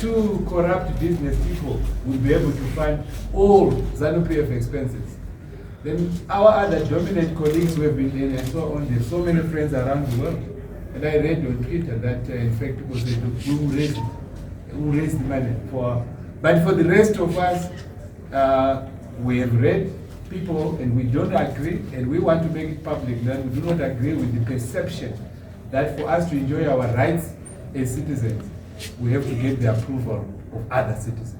two corrupt business people will be able to fund all ZANU-PF expenses. Then our other dominant colleagues who have been in and so on, there's so many friends around the world. And I read on Twitter that in fact people said, who raised the money for. But for the rest of us, we have read people and we don't agree, and we want to make it public that we do not agree with the perception that for us to enjoy our rights as citizens, we have to get the approval of other citizens.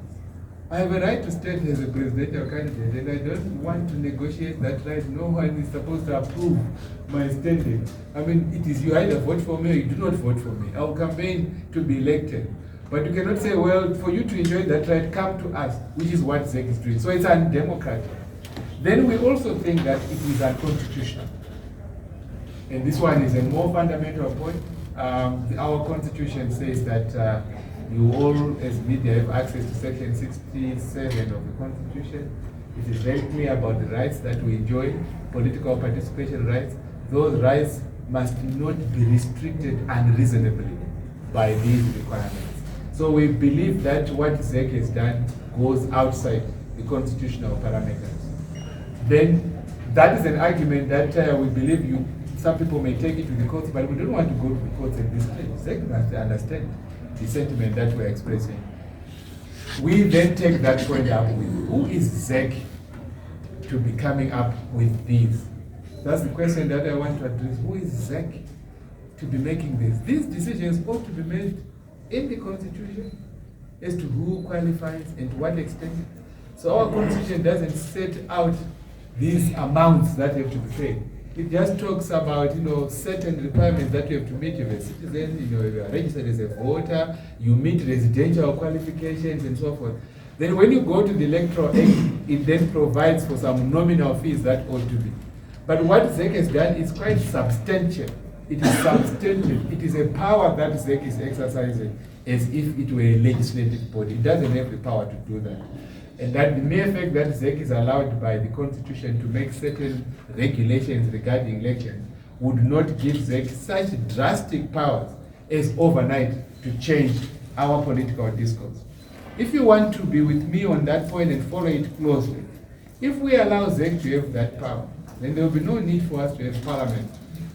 I have a right to stand as a presidential candidate, and I don't want to negotiate that right. No one is supposed to approve my standing. I mean, it is you either vote for me or you do not vote for me. I will campaign to be elected. But you cannot say, well, for you to enjoy that right, come to us, which is what ZEC is doing. So it's undemocratic. Then we also think that it is unconstitutional. And this one is a more fundamental point. Our constitution says that you all, as media, have access to section 67 of the constitution. It is very clear about the rights that we enjoy, political participation rights. Those rights must not be restricted unreasonably by these requirements. So we believe that what ZEC has done goes outside the constitutional parameters. Then that is an argument that we believe some people may take it to the courts, but we don't want to go to the courts at this stage. ZEC must understand the sentiment that we're expressing. We then take that point up with who is ZEC to be coming up with these? That's the question that I want to address. Who is ZEC to be making this? These decisions ought to be made in the Constitution as to who qualifies and to what extent. So our Constitution doesn't set out these amounts that have to be paid. It just talks about, certain requirements that you have to meet as a citizen, you are registered as a voter, you meet residential qualifications and so forth. Then when you go to the Electoral Act, it then provides for some nominal fees that ought to be. But what ZEC has done is quite substantial. It is substantive. It is a power that ZEC is exercising as if it were a legislative body. It doesn't have the power to do that. And that the mere fact that ZEC is allowed by the Constitution to make certain regulations regarding elections would not give ZEC such drastic powers as overnight to change our political discourse. If you want to be with me on that point and follow it closely, if we allow ZEC to have that power, then there will be no need for us to have Parliament